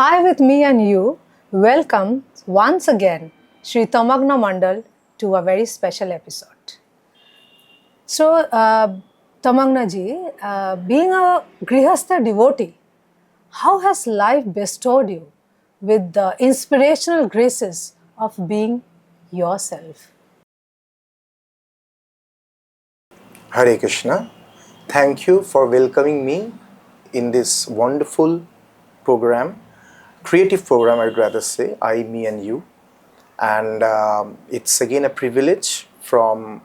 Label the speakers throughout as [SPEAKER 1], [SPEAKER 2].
[SPEAKER 1] I, with me and you, welcome once again Sri Tamanghna Mondal to a very special episode. So, Tamanghna ji, being a Grihasta Devotee, how has life bestowed you with the inspirational graces of being yourself?
[SPEAKER 2] Hare Krishna. Thank you for welcoming me in this wonderful program, creative program I'd rather say, I, me and you. And it's again a privilege from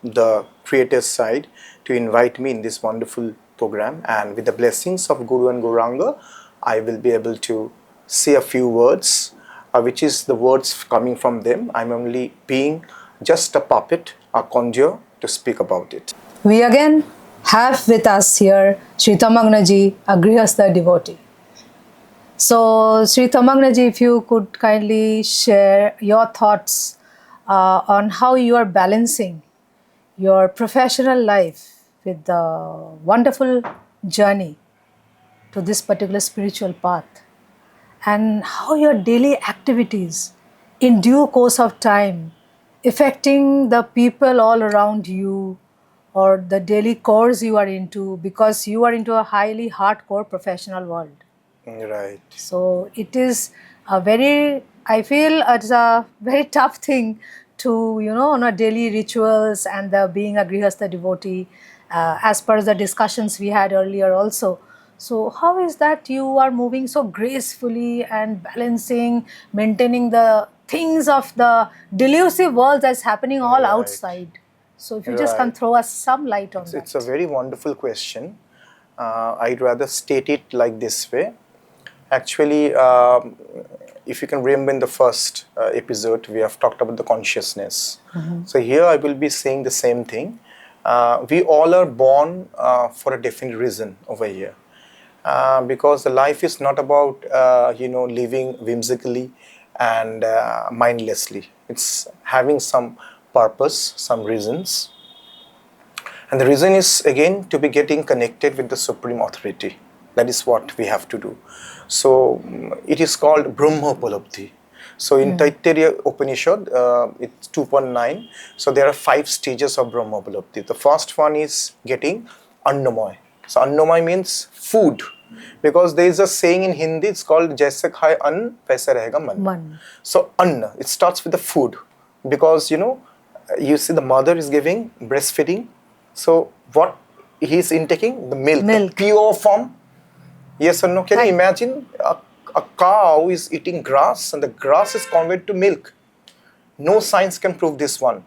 [SPEAKER 2] the creator's side to invite me in this wonderful program. And with the blessings of Guru and Gauranga, I will be able to say a few words, which is the words coming from them. I'm only being just a puppet, a conjure to speak about it.
[SPEAKER 1] We again have with us here Sri Tamanghna ji, a Grihasta Devotee. So, Sri Tamanghna ji, if you could kindly share your thoughts on how you are balancing your professional life with the wonderful journey to this particular spiritual path, and how your daily activities in due course of time affecting the people all around you or the daily course you are into, because you are into a highly hardcore professional world.
[SPEAKER 2] Right.
[SPEAKER 1] So it is a very, I feel it's a very tough thing to, on a daily rituals and the being a Grihastha devotee, as per the discussions we had earlier also. So how is that you are moving so gracefully and balancing, maintaining the things of the delusive world that's happening all outside? So if you just can throw us some light on that.
[SPEAKER 2] It's a very wonderful question. I'd rather state it like this way. Actually, if you can remember in the first episode, we have talked about the consciousness. So here I will be saying the same thing. We all are born for a definite reason over here. Because the life is not about, living whimsically and mindlessly. It's having some purpose, some reasons. And the reason is, again, to be getting connected with the Supreme Authority. That is what we have to do. So it is called Brahma Upalabdhi. So in Taittiriya Upanishad, it's 2.9. So there are 5 stages of Brahma Upalabdhi. The first one is getting Annamaya. So Annamaya means food. Because there is a saying in Hindi, it's called Jaise khaye ann, waise rahega man. So Anna, it starts with the food. Because, you see the mother is giving breastfeeding. So what he is intaking? The milk. The pure form. Yes or no? Can you imagine a cow is eating grass and the grass is converted to milk? No science can prove this one.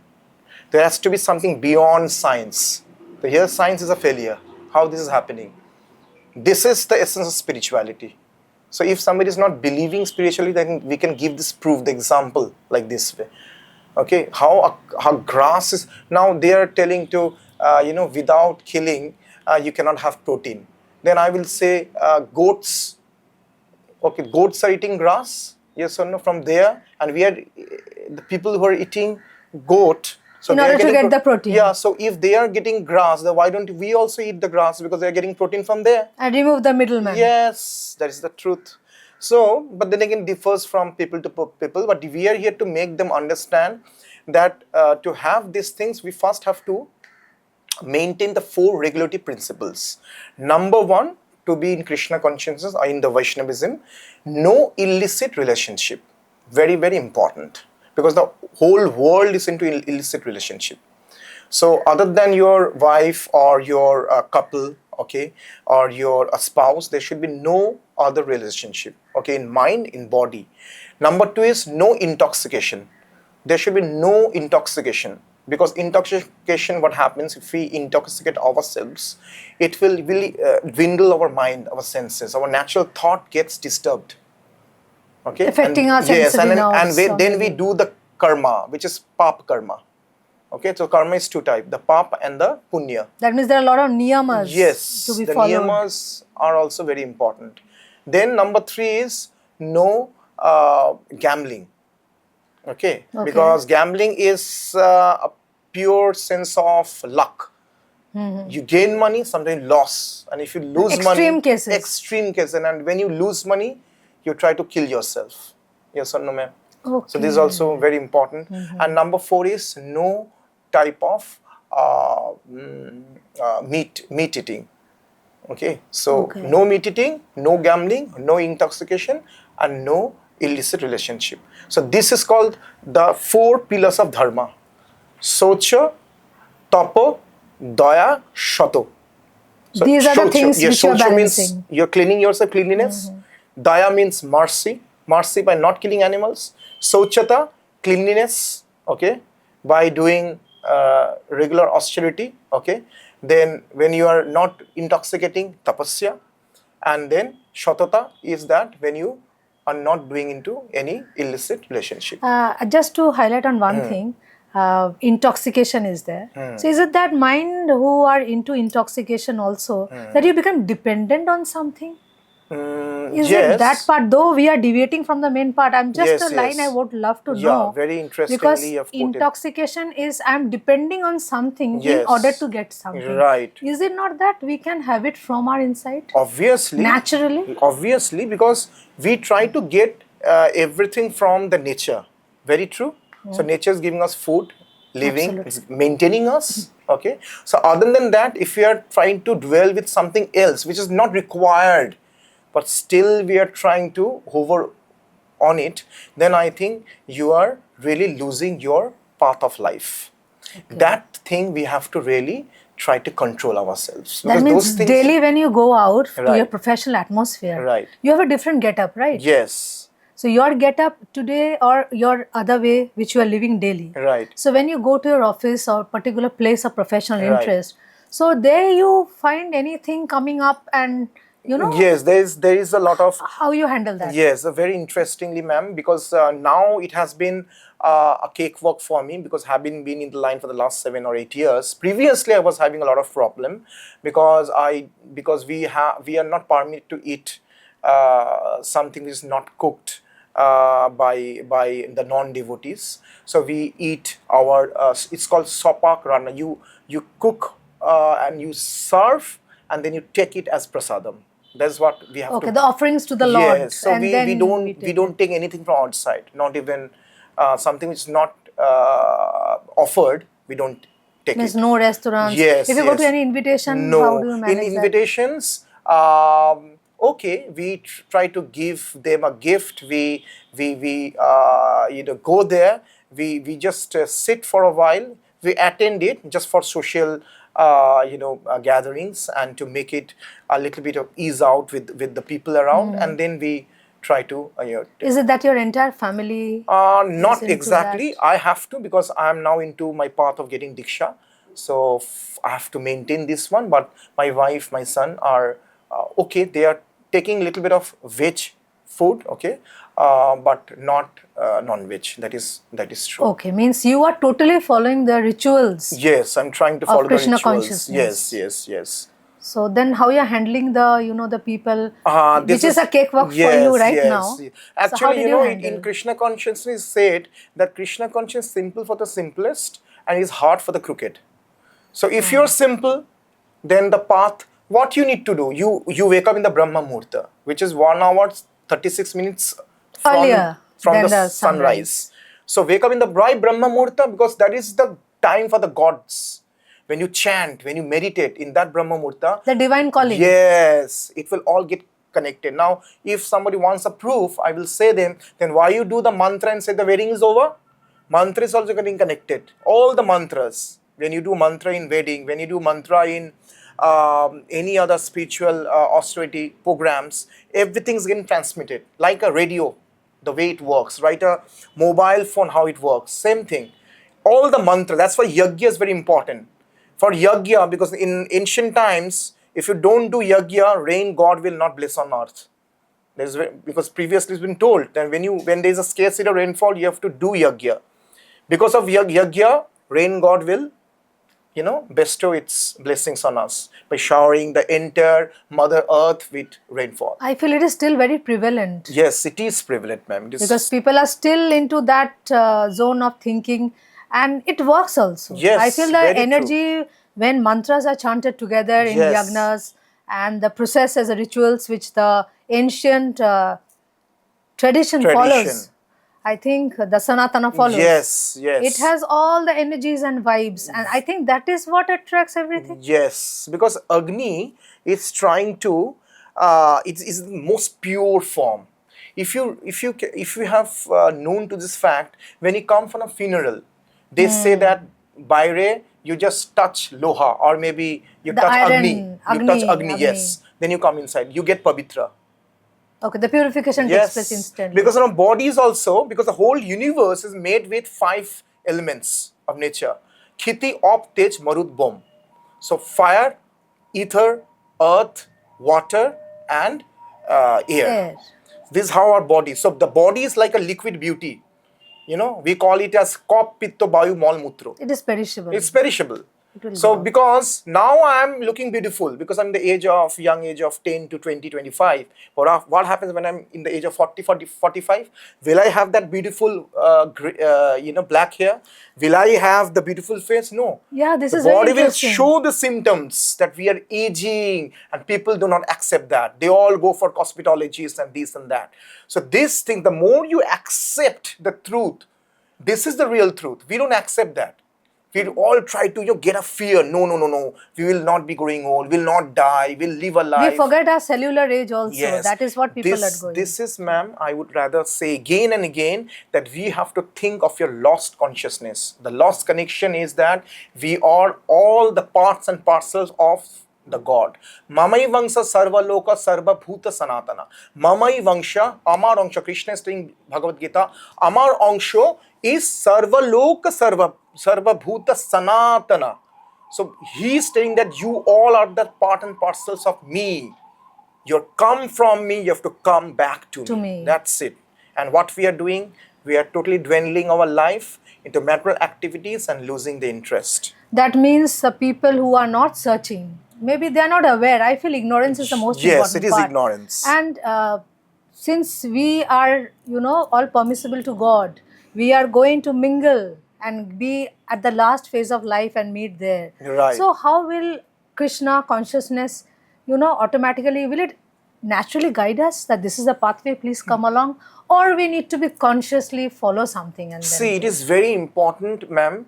[SPEAKER 2] There has to be something beyond science. So here science is a failure. How this is happening? This is the essence of spirituality. So if somebody is not believing spiritually, then we can give this proof, the example like this way. Okay, how grass is, now they are telling to, without killing, you cannot have protein. Then I will say goats. Okay, goats are eating grass, yes or no, from there, and we are the people who are eating goat.
[SPEAKER 1] So in order to get the protein.
[SPEAKER 2] Yeah, so if they are getting grass, then why don't we also eat the grass, because they are getting protein from there?
[SPEAKER 1] And remove the middleman.
[SPEAKER 2] Yes, that is the truth. So, but then again, differs from people to people. But we are here to make them understand that to have these things, we first have to maintain the 4 regulatory principles. Number 1, to be in Krishna Consciousness or in the Vaishnavism, no illicit relationship. Very, very important. Because the whole world is into illicit relationship. So other than your wife or your couple, okay, or your spouse, there should be no other relationship, okay, in mind, in body. Number 2 is no intoxication. There should be no intoxication. Because intoxication, what happens if we intoxicate ourselves, it will really dwindle our mind, our senses, our natural thought gets disturbed. Okay,
[SPEAKER 1] affecting our
[SPEAKER 2] yes,
[SPEAKER 1] sensory
[SPEAKER 2] and then we do the karma, which is pap karma. Okay, so karma is 2 types, the pap and the punya.
[SPEAKER 1] That means there are a lot of niyamas
[SPEAKER 2] to be followed. Yes, the niyamas are also very important. Then number 3 is no gambling. Okay, because gambling is a pure sense of luck. You gain money, sometimes loss. And if you lose
[SPEAKER 1] Extreme
[SPEAKER 2] money,
[SPEAKER 1] cases.
[SPEAKER 2] extreme cases. And when you lose money, you try to kill yourself. Yes or no, ma'am?
[SPEAKER 1] Okay.
[SPEAKER 2] So this is also very important. And number 4 is no type of meat eating. Okay, so no meat eating, no gambling, no intoxication, and no illicit relationship. So this is called the 4 pillars of dharma: socha, tapa, daya, shato. So
[SPEAKER 1] These are the things
[SPEAKER 2] yes,
[SPEAKER 1] which you are
[SPEAKER 2] socha means
[SPEAKER 1] balancing.
[SPEAKER 2] you're cleaning yourself, cleanliness. Daya means mercy, mercy by not killing animals. Sochata, cleanliness, okay, by doing regular austerity, okay. Then when you are not intoxicating, tapasya. And then shatata is that when you are not doing into any illicit relationship.
[SPEAKER 1] Just to highlight on one thing, intoxication is there. So is it that mind who are into intoxication also, that you become dependent on something? Is it that part? Though we are deviating from the main part, I'm just
[SPEAKER 2] Yes,
[SPEAKER 1] a line
[SPEAKER 2] yes.
[SPEAKER 1] I would love to
[SPEAKER 2] Yeah,
[SPEAKER 1] know.
[SPEAKER 2] very interestingly
[SPEAKER 1] Because
[SPEAKER 2] you have put it.
[SPEAKER 1] intoxication is I'm depending on something in
[SPEAKER 2] Yes.
[SPEAKER 1] order to get something.
[SPEAKER 2] Right.
[SPEAKER 1] Is it not that we can have it from our inside?
[SPEAKER 2] Obviously.
[SPEAKER 1] Naturally?
[SPEAKER 2] Obviously, because we try to get everything from the nature. Very true. So nature is giving us food, living,
[SPEAKER 1] Absolutely.
[SPEAKER 2] it's maintaining us. Okay. So other than that, if we are trying to dwell with something else which is not required, but still we are trying to hover on it, then I think you are really losing your path of life. That thing we have to really try to control ourselves.
[SPEAKER 1] That means daily when you go out to your
[SPEAKER 2] Right.
[SPEAKER 1] professional atmosphere,
[SPEAKER 2] Right.
[SPEAKER 1] you have a different get-up, right?
[SPEAKER 2] Yes.
[SPEAKER 1] So your get-up today or your other way which you are living daily.
[SPEAKER 2] Right.
[SPEAKER 1] So when you go to your office or particular place of professional
[SPEAKER 2] Right.
[SPEAKER 1] interest, so there you find anything coming up and you know
[SPEAKER 2] Yes, there is a lot of.
[SPEAKER 1] how you handle that.
[SPEAKER 2] Yes, very interestingly, ma'am, because now it has been a cakewalk for me because having been in the line for the last 7 or 8 years. Previously, I was having a lot of problem because we are not permitted to eat something which is not cooked by the non-devotees. So we eat our it's called sopak rana. You cook and you serve and then you take it as prasadam. That's what we have to.
[SPEAKER 1] Okay, the offerings to the Lord.
[SPEAKER 2] Yes, so
[SPEAKER 1] and
[SPEAKER 2] we
[SPEAKER 1] then
[SPEAKER 2] don't take anything from outside, not even something which is not offered. We don't take
[SPEAKER 1] Means
[SPEAKER 2] it.
[SPEAKER 1] no restaurants.
[SPEAKER 2] Yes,
[SPEAKER 1] If you go to
[SPEAKER 2] yes.
[SPEAKER 1] any invitation,
[SPEAKER 2] No,
[SPEAKER 1] how do you manage
[SPEAKER 2] in
[SPEAKER 1] that?
[SPEAKER 2] invitations, okay, we try to give them a gift. We go there. We just sit for a while. We attend it just for social gatherings and to make it a little bit of ease out with the people around, and then we try to
[SPEAKER 1] Is it that your entire family?
[SPEAKER 2] not
[SPEAKER 1] into
[SPEAKER 2] exactly.
[SPEAKER 1] that?
[SPEAKER 2] I have to because I am now into my path of getting diksha, so I have to maintain this one. But my wife, my son are okay. They are taking a little bit of veg food, okay, but not non-veg. That is true.
[SPEAKER 1] Okay, means you are totally following the rituals.
[SPEAKER 2] Yes, I'm trying to follow the
[SPEAKER 1] Krishna
[SPEAKER 2] rituals.
[SPEAKER 1] consciousness.
[SPEAKER 2] Yes.
[SPEAKER 1] So then how you are handling the people,
[SPEAKER 2] This
[SPEAKER 1] which is a cakewalk for you right now.
[SPEAKER 2] Actually,
[SPEAKER 1] so how did you
[SPEAKER 2] in
[SPEAKER 1] handle?
[SPEAKER 2] Krishna Consciousness said that Krishna Consciousness is simple for the simplest and is hard for the crooked. So if you're simple, then the path, what you need to do, you wake up in the Brahma Muhurta, which is 1 hour 36 minutes
[SPEAKER 1] Earlier
[SPEAKER 2] from
[SPEAKER 1] than
[SPEAKER 2] the
[SPEAKER 1] the
[SPEAKER 2] sunrise. So wake up in the bright Brahma Muhurta because that is the time for the gods. When you chant, when you meditate in that Brahma Muhurta,
[SPEAKER 1] The divine calling.
[SPEAKER 2] yes, it will all get connected. Now, if somebody wants a proof, I will say them, then why you do the mantra and say the wedding is over? Mantra is also getting connected. All the mantras, when you do mantra in wedding, when you do mantra in any other spiritual austerity programs, everything is getting transmitted like a radio, the way it works, right? A mobile phone, how it works, same thing. All the mantra, that's why yajna is very important. For yajna, because in ancient times, if you don't do yajna, rain God will not bless on earth. Because previously it's been told that when there is a scarcity of rainfall, you have to do yajna. Because of yajna, rain God will, bestow its blessings on us by showering the entire Mother Earth with rainfall.
[SPEAKER 1] I feel it is still very prevalent.
[SPEAKER 2] Yes, it is prevalent, ma'am.
[SPEAKER 1] Because people are still into that zone of thinking and it works also.
[SPEAKER 2] Yes,
[SPEAKER 1] I feel the
[SPEAKER 2] very
[SPEAKER 1] energy when mantras are chanted together in
[SPEAKER 2] Yes.
[SPEAKER 1] yagnas and the process as a rituals which the ancient tradition follows, I think the Sanatana follows.
[SPEAKER 2] Yes, yes.
[SPEAKER 1] It has all the energies and vibes, and I think that is what attracts everything.
[SPEAKER 2] Yes, because Agni is trying to, it is the most pure form. If you have known to this fact, when you come from a funeral, they say that Baire, you just touch Loha, or maybe you
[SPEAKER 1] The
[SPEAKER 2] touch
[SPEAKER 1] iron,
[SPEAKER 2] You touch Agni, yes. Then you come inside, you get Pavitra.
[SPEAKER 1] Okay, the purification takes place instantly.
[SPEAKER 2] Because our bodies also, because the whole universe is made with 5 elements of nature. Khiti, Op, Tej, Marut, Bom. So fire, ether, earth, water, and air. This is how our body. So the body is like a liquid beauty. You know, we call it as Kop, Pitta, Bayu, Mal, Mutro.
[SPEAKER 1] It is perishable.
[SPEAKER 2] It's perishable. So because now I'm looking beautiful, because I'm the young age of 10 to 20, 25. What happens when I'm in the age of 40, 45? Will I have that beautiful, black hair? Will I have the beautiful face? No.
[SPEAKER 1] Yeah, this
[SPEAKER 2] the
[SPEAKER 1] is very
[SPEAKER 2] body will
[SPEAKER 1] interesting.
[SPEAKER 2] show the symptoms that we are aging, and people do not accept that. They all go for cosmetologists and this and that. So this thing, the more you accept the truth, this is the real truth. We don't accept that. We all try to get a fear. No. We will not be growing old. We'll not die. We'll live a life.
[SPEAKER 1] We forget our cellular age also.
[SPEAKER 2] Yes.
[SPEAKER 1] That is what people are going.
[SPEAKER 2] This is, ma'am, I would rather say again and again that we have to think of your lost consciousness. The lost connection is that we are all the parts and parcels of the God. Mamai Vangsha Sarva Loka Sarva Bhuta Sanatana. Mamai Vangsha, Amar Angsha. Krishna is saying Bhagavad Gita, Amar Angsho is Sarva Loka Sarva Bhuta Sanatana. So he is saying that you all are the part and parcels of me. You come from me, you have to come back to me. That's it. And what we are doing, we are totally dwindling our life into material activities and losing the interest.
[SPEAKER 1] That means the people who are not searching, maybe they are not aware. I feel ignorance is the most important part.
[SPEAKER 2] Yes, it is ignorance.
[SPEAKER 1] And since we are, all permissible to God, we are going to mingle and be at the last phase of life and meet there.
[SPEAKER 2] Right.
[SPEAKER 1] So how will Krishna consciousness, automatically, will it naturally guide us that this is the pathway, please come along? Or we need to be consciously follow something? And
[SPEAKER 2] see, it is very important, ma'am,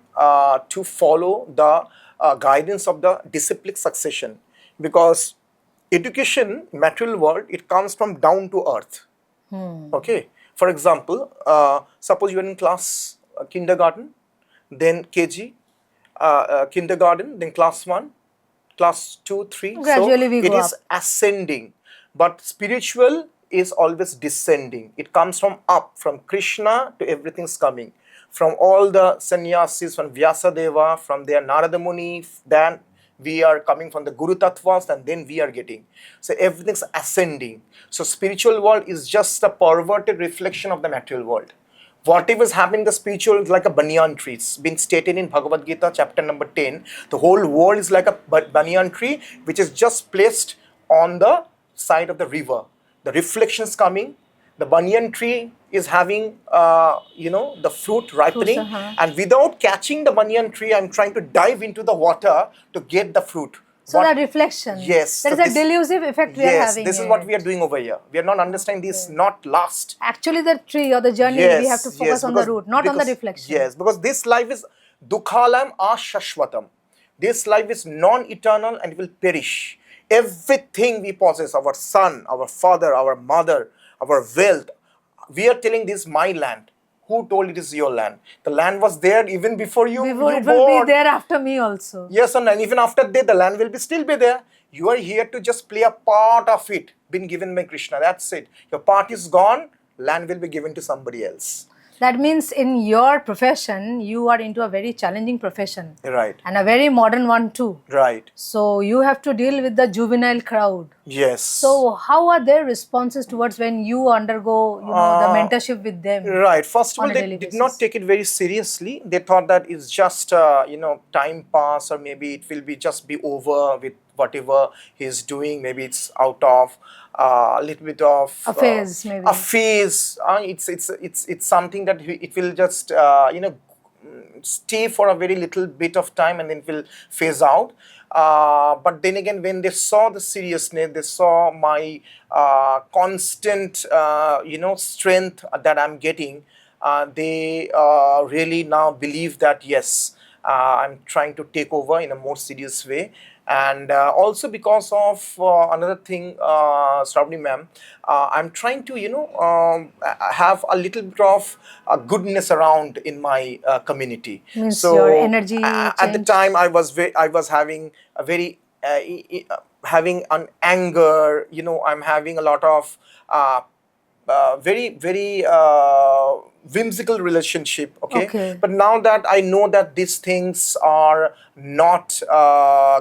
[SPEAKER 2] to follow the guidance of the disciplic succession, because education, material world, it comes from down to earth. Okay. For example, suppose you are in class kindergarten, then KG, kindergarten, then class 1, class 2, 3.
[SPEAKER 1] Gradually
[SPEAKER 2] so
[SPEAKER 1] we
[SPEAKER 2] it
[SPEAKER 1] go
[SPEAKER 2] is
[SPEAKER 1] up.
[SPEAKER 2] Ascending, but spiritual is always descending. It comes from up, from Krishna to everything's coming. From all the sannyasis, from Vyasadeva, from their Narada Muni, then we are coming from the Guru Tattvas, and then we are getting. So everything's ascending. So spiritual world is just a perverted reflection of the material world. Whatever is happening in the spiritual is like a banyan tree. It's been stated in Bhagavad Gita, chapter number 10. The whole world is like a banyan tree, which is just placed on the side of the river. The reflection is coming. The banyan tree is having, the fruit ripening. And without catching the banyan tree, I'm trying to dive into the water to get the fruit.
[SPEAKER 1] So that reflection.
[SPEAKER 2] Yes.
[SPEAKER 1] There is a delusive effect we are having.
[SPEAKER 2] Yes, this is what we are doing over here. We are not understanding this, not last.
[SPEAKER 1] Actually, the tree or the journey, we have to focus on the root, not on the reflection.
[SPEAKER 2] Yes, because this life is dukhalam ashashvatam. This life is non-eternal and will perish. Everything we possess, our son, our father, our mother, our wealth, we are telling this my land. Who told it is your land? The land was there even before you
[SPEAKER 1] It
[SPEAKER 2] born.
[SPEAKER 1] will be there after me also.
[SPEAKER 2] Yes, and even after that, the land will still be there. You are here to just play a part of it, been given by Krishna. That's it. Your part is gone, land will be given to somebody else.
[SPEAKER 1] That means in your profession, you are into a very challenging profession.
[SPEAKER 2] Right.
[SPEAKER 1] And a very modern one too.
[SPEAKER 2] Right.
[SPEAKER 1] So you have to deal with the juvenile crowd.
[SPEAKER 2] Yes.
[SPEAKER 1] So how are their responses towards when you undergo, the mentorship with them?
[SPEAKER 2] Right. First of all, they did not take it very seriously. They thought that it's just, time pass, or maybe it will just be over with whatever he's doing. Maybe it's out of a little bit of
[SPEAKER 1] a phase, maybe.
[SPEAKER 2] A phase. It's something that it will just, stay for a very little bit of time and then will phase out. But then again, when they saw the seriousness, they saw my constant, strength that I'm getting, they really now believe that yes, I'm trying to take over in a more serious way. And also because of another thing, Sraboni ma'am, I'm trying to, have a little bit of goodness around in my community.
[SPEAKER 1] Means
[SPEAKER 2] So
[SPEAKER 1] your energy
[SPEAKER 2] at the
[SPEAKER 1] change.
[SPEAKER 2] time, I was having a very having an anger. I'm having a lot of very very whimsical relationship, okay?
[SPEAKER 1] Okay.
[SPEAKER 2] But now that I know that these things are not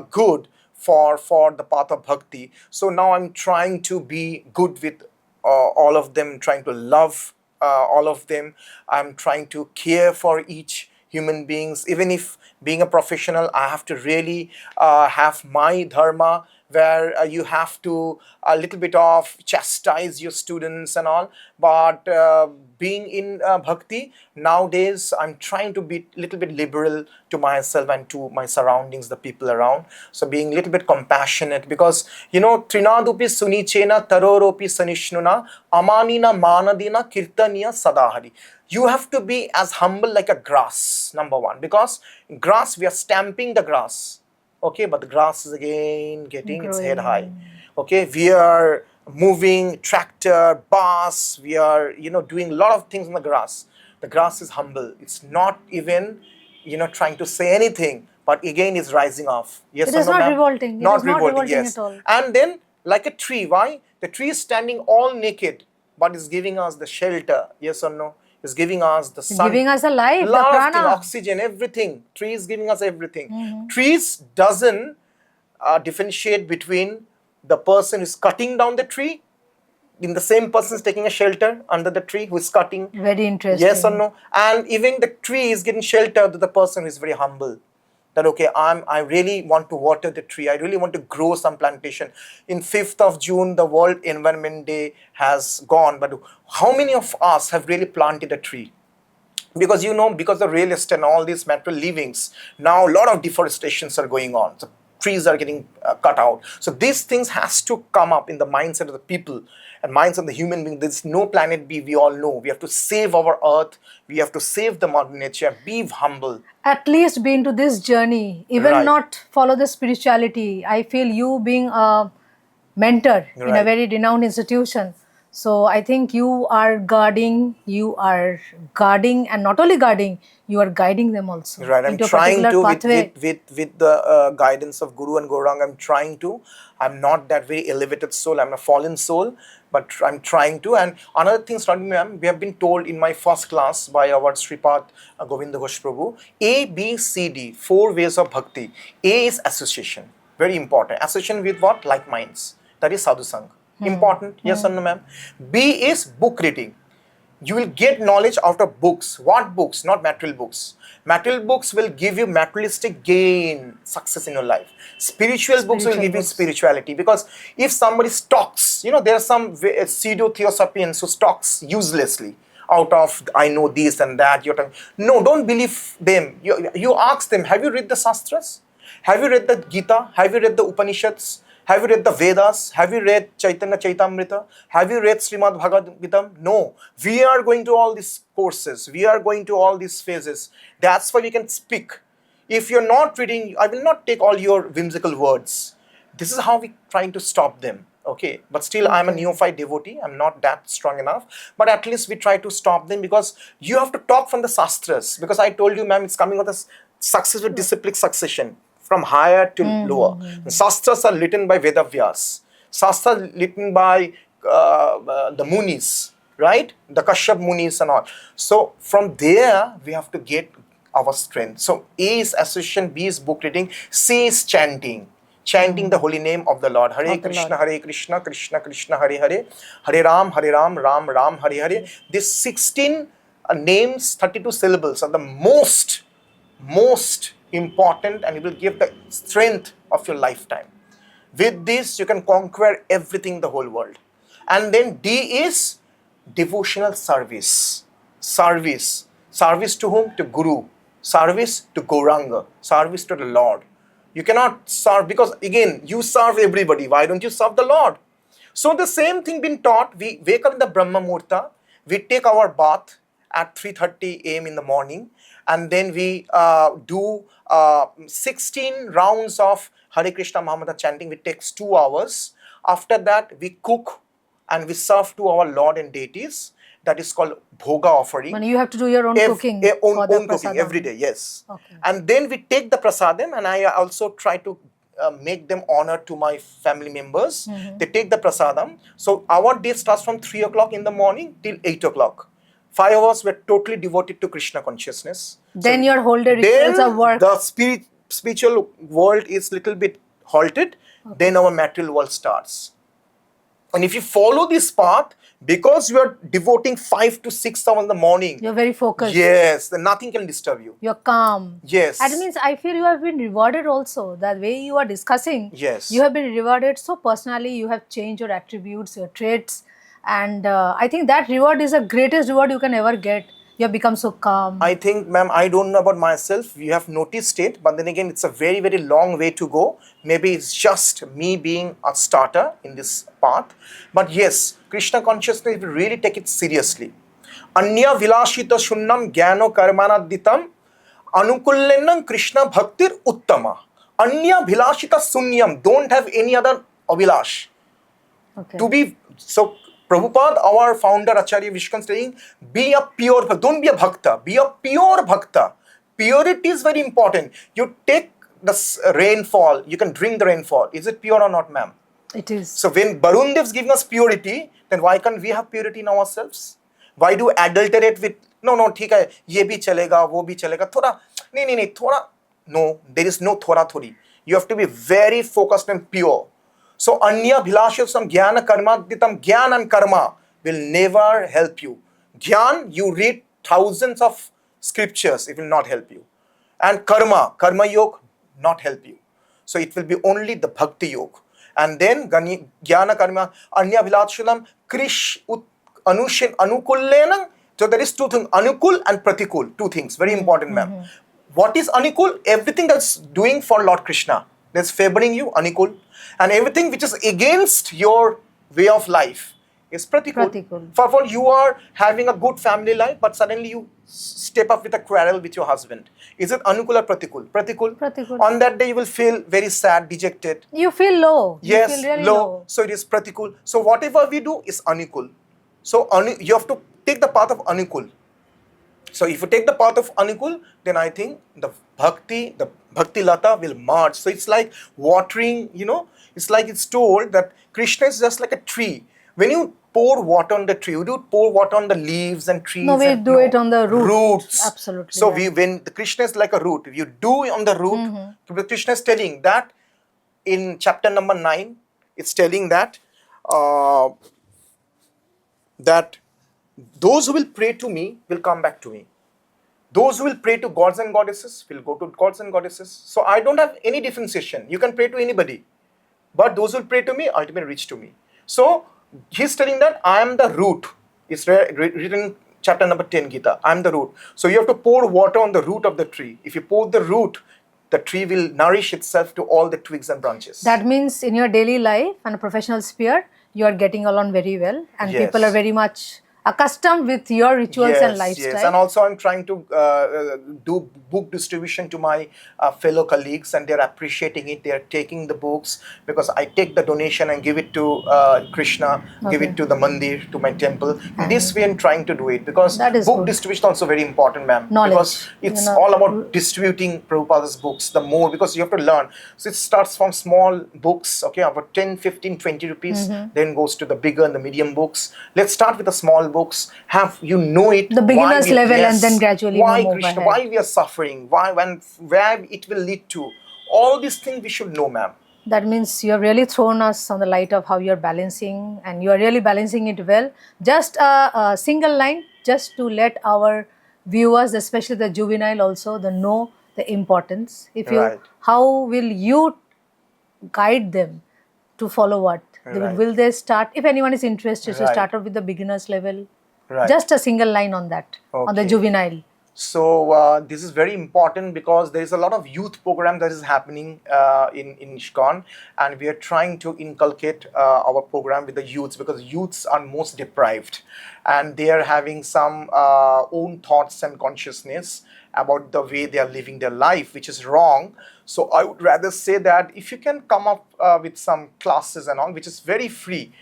[SPEAKER 2] good for the path of bhakti, so now I'm trying to be good with all of them, trying to love all of them. I'm trying to care for each human beings. Even if being a professional, I have to really have my dharma, where you have to a little bit of chastise your students and all. But being in bhakti nowadays, I'm trying to be a little bit liberal to myself and to my surroundings, the people around. So being a little bit compassionate, because trinadupi sunichena taroropi sanishnuna amanina manadina kirtaniya sadahari. You have to be as humble like a grass, number one, because grass, we are stamping the grass, okay, but the grass is again getting its head high, okay? We are moving tractor, bus, we are doing a lot of things on the grass. The grass is humble, it's not even trying to say anything, but again is rising off. Yes
[SPEAKER 1] It
[SPEAKER 2] or
[SPEAKER 1] is
[SPEAKER 2] no,
[SPEAKER 1] not
[SPEAKER 2] ma'am?
[SPEAKER 1] revolting. It
[SPEAKER 2] Not
[SPEAKER 1] is not
[SPEAKER 2] revolting,
[SPEAKER 1] revolting
[SPEAKER 2] yes.
[SPEAKER 1] at all.
[SPEAKER 2] And then like a tree, why the tree is standing all naked but is giving us the shelter? Yes or no? Is giving us the sun,
[SPEAKER 1] Giving us the life, the
[SPEAKER 2] lot of things,
[SPEAKER 1] prana.
[SPEAKER 2] oxygen, everything. Tree is giving us everything. Trees doesn't differentiate between the person who's cutting down the tree, in the same person is taking a shelter under the tree who is cutting.
[SPEAKER 1] Very interesting.
[SPEAKER 2] Yes or no? And even the tree is getting shelter to the person who is very humble. That okay, I really want to water the tree. I really want to grow some plantation. In 5th of June, the World Environment Day has gone, but how many of us have really planted a tree? Because because the real estate and all these material livings, now a lot of deforestations are going on. So trees are getting cut out. So these things has to come up in the mindset of the people and mindset of the human being. There's no planet B, we all know. We have to save our earth. We have to save the mother nature. Be humble.
[SPEAKER 1] At least be into this journey, even
[SPEAKER 2] Right.
[SPEAKER 1] not follow the spirituality. I feel you being a mentor in a
[SPEAKER 2] Right.
[SPEAKER 1] very renowned institution. So I think you are guarding, and not only guarding, you are guiding them also
[SPEAKER 2] Right, I'm
[SPEAKER 1] into a
[SPEAKER 2] trying
[SPEAKER 1] particular
[SPEAKER 2] to
[SPEAKER 1] pathway.
[SPEAKER 2] with the guidance of Guru and Gaurang. I'm trying to. I'm not that very elevated soul. I'm a fallen soul, but I'm trying to. And another thing, Sraboni ma'am, we have been told in my first class by our Sripad Govinda Ghosh Prabhu, A, B, C, D, 4 ways of bhakti. A is association, very important. Association with what? Like minds. That is sadhu sangha. Important. Yes or no, ma'am? B is book reading. You will get knowledge out of books. What books? Not material books. Material books will give you materialistic gain, success in your life. Spiritual books will give you
[SPEAKER 1] books.
[SPEAKER 2] spirituality. Because if somebody stalks, there are some pseudo-theosophians who stalks uselessly out of, I know this and that. No, don't believe them. You ask them, have you read the Shastras? Have you read the Gita? Have you read the Upanishads? Have you read the Vedas? Have you read Chaitanya Chaitamrita? Have you read Srimad Bhagavad Gita? No. We are going to all these courses. We are going to all these phases. That's why we can speak. If you're not reading, I will not take all your whimsical words. This is how we're trying to stop them. Okay, but still I'm a neophyte devotee. I'm not that strong enough. But at least we try to stop them, because you have to talk from the Shastras. Because I told you, ma'am, it's coming with a successive disciplic succession, from higher to lower. The Shastras are written by Vedavyas. Shastras written by the Munis, right? The Kashyap Munis and all. So from there, we have to get our strength. So A is association, B is book reading, C is chanting. Chanting the holy name of the Lord. Hare Krishna, Krishna Krishna, Hare Hare. Hare Ram, Ram Ram, Hare Hare. These 16 names, 32 syllables are the most important, and it will give the strength of your lifetime. With this, you can conquer everything in the whole world. And then D is devotional service. Service to whom? To Guru. service to Gauranga, service to the Lord. You cannot serve because again, you serve everybody. Why don't you serve the Lord? So the same thing been taught. We wake up in the Brahma Muhurta, we take our bath at 3:30 a.m. in the morning, and then we do 16 rounds of Hare Krishna Mahamudra chanting, which takes 2 hours. After that, we cook and we serve to our Lord and deities. That is called bhoga offering.
[SPEAKER 1] And you have to do your own cooking for the
[SPEAKER 2] own cooking
[SPEAKER 1] prasadam.
[SPEAKER 2] every day, yes.
[SPEAKER 1] Okay.
[SPEAKER 2] And then we take the prasadam, and I also try to make them honor to my family members. They take the prasadam. So our day starts from 3 o'clock in the morning till 8 o'clock. 5 hours were totally devoted to Krishna consciousness.
[SPEAKER 1] Then your whole day rituals of work.
[SPEAKER 2] The spiritual world is little bit halted. Then our material world starts. And if you follow this path, because you are devoting 5 to 6 hours in the morning,
[SPEAKER 1] You're very focused.
[SPEAKER 2] yes, then nothing can disturb you.
[SPEAKER 1] You're calm.
[SPEAKER 2] Yes.
[SPEAKER 1] That means I feel you have been rewarded also. The way you are discussing,
[SPEAKER 2] Yes.
[SPEAKER 1] you have been rewarded so personally. You have changed your attributes, your traits. And I think that reward is the greatest reward you can ever get. You have become so calm.
[SPEAKER 2] I think, ma'am, I don't know about myself. You have noticed it, but then again, it's a very, very long way to go. Maybe it's just me being a starter in this path. But yes, Krishna consciousness, if you really take it seriously. Anya vilashita shunnam gyano karmanaditam anukullenam Krishna bhaktir uttama. Anya vilashita sunyam. Don't have any other avilash.
[SPEAKER 1] Okay.
[SPEAKER 2] To be so. Prabhupada, our founder, Acharya Vishkan, saying, be a pure, don't be a bhakta, be a pure bhakta. Purity is very important. You take the rainfall, you can drink the rainfall. Is it pure or not, ma'am?
[SPEAKER 1] It is.
[SPEAKER 2] So when Barun Dev is giving us purity, then why can't we have purity in ourselves? Why do adulterate with, no, theek hai, ye bhi chalega, wo bhi chalega, thoda, nahi, thoda, no, there is no thoda thodi. You have to be very focused and pure. So, anya bhilashasam jnana karmaditam, jnana and karma will never help you. Jnana, you read thousands of scriptures, it will not help you. And karma yoga, not help you. So, it will be only the bhakti yoga. And then, jnana karma, anya bhilashasam, krish anushin anukullenam. So, there is two things, anukul and pratikul, two things, very important, ma'am. What is anukul? Everything that's doing for Lord Krishna, that's favoring you, anukul. And everything which is against your way of life is pratikul. For you are having a good family life, but suddenly you step up with a quarrel with your husband. Is it anukul or pratikul?
[SPEAKER 1] Pratikul.
[SPEAKER 2] On that day, you will feel very sad, dejected.
[SPEAKER 1] You feel low.
[SPEAKER 2] Yes,
[SPEAKER 1] you feel really
[SPEAKER 2] low. So it is pratikul. So whatever we do is anukul. So you have to take the path of anukul. So if you take the path of anukul, then I think the bhakti lata will merge. So it's like watering, it's like it's told that Krishna is just like a tree. When you pour water on the tree, you do pour water on the leaves and trees.
[SPEAKER 1] No, we do it on the
[SPEAKER 2] roots.
[SPEAKER 1] Absolutely.
[SPEAKER 2] So when the Krishna is like a root, if you do on the root, Krishna is telling that in chapter number 9, it's telling that that those who will pray to me will come back to me. Those who will pray to gods and goddesses will go to gods and goddesses. So I don't have any differentiation. You can pray to anybody. But those who will pray to me ultimately reach to me. So he's telling that I am the root. It's written in chapter number 10 Gita. I am the root. So you have to pour water on the root of the tree. If you pour the root, the tree will nourish itself to all the twigs and branches.
[SPEAKER 1] That means in your daily life and a professional sphere, you are getting along very well. And
[SPEAKER 2] Yes.
[SPEAKER 1] people are very much accustomed with your rituals and lifestyle.
[SPEAKER 2] Yes, and also I'm trying to do book distribution to my fellow colleagues, and they're appreciating it. They're taking the books because I take the donation and give it to Krishna, give it to the mandir, to my temple. This way I'm trying to do it because
[SPEAKER 1] That is
[SPEAKER 2] book
[SPEAKER 1] good.
[SPEAKER 2] distribution also very important, ma'am.
[SPEAKER 1] Knowledge,
[SPEAKER 2] Because it's all about distributing Prabhupada's books, the more, because you have to learn. So it starts from small books, okay, about 10, 15, 20 rupees, then goes to the bigger and the medium books. Let's start with the small books, have it,
[SPEAKER 1] The beginner's level, and then gradually
[SPEAKER 2] why
[SPEAKER 1] move
[SPEAKER 2] Krishna,
[SPEAKER 1] ahead.
[SPEAKER 2] why we are suffering, where it will lead to. All these things we should know, ma'am.
[SPEAKER 1] That means you have really thrown us on the light of how you are balancing, and you are really balancing it well. Just a single line, just to let our viewers, especially the juvenile also, know the importance.
[SPEAKER 2] Right.
[SPEAKER 1] How will you guide them to follow what?
[SPEAKER 2] Right.
[SPEAKER 1] Will they start, if anyone is interested, to
[SPEAKER 2] Right.
[SPEAKER 1] start out with the beginner's level?
[SPEAKER 2] Right.
[SPEAKER 1] Just a single line on that, on the
[SPEAKER 2] Okay.
[SPEAKER 1] juvenile.
[SPEAKER 2] So this is very important because there is a lot of youth program that is happening in ISKCON, and we are trying to inculcate our program with the youths, because youths are most deprived and they are having some own thoughts and consciousness about the way they are living their life, which is wrong. So I would rather say that if you can come up with some classes and all, which is very free.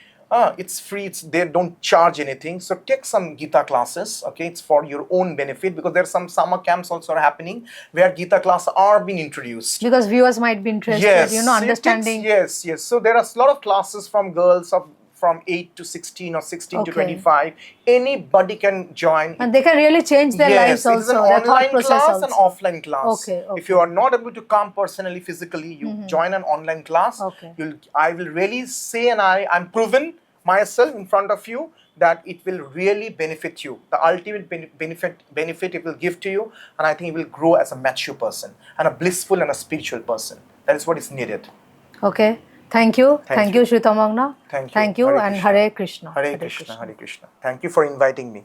[SPEAKER 2] It's free, they don't charge anything. So take some Gita classes, okay? It's for your own benefit, because there's some summer camps also are happening where Gita classes are being introduced.
[SPEAKER 1] Because viewers might be interested,
[SPEAKER 2] Yes,
[SPEAKER 1] understanding.
[SPEAKER 2] Yes. So there are a lot of classes from girls from 8 to 16 or 16 to 25. Anybody can join.
[SPEAKER 1] And they can really change their lives also.
[SPEAKER 2] Yes, it's an online class and offline class.
[SPEAKER 1] Okay.
[SPEAKER 2] If you are not able to come personally, physically, you join an online class.
[SPEAKER 1] Okay.
[SPEAKER 2] I will really say, and I'm proven myself in front of you, that it will really benefit you. The ultimate benefit it will give to you, and I think you will grow as a mature person and a blissful and a spiritual person. That is what is needed.
[SPEAKER 1] Okay. Thank you. Thank you, Sri Tamanghna.
[SPEAKER 2] Thank you.
[SPEAKER 1] Thank you,
[SPEAKER 2] Hare
[SPEAKER 1] and
[SPEAKER 2] Krishna.
[SPEAKER 1] Hare Krishna.
[SPEAKER 2] Hare Krishna. Hare Krishna. Thank you for inviting me.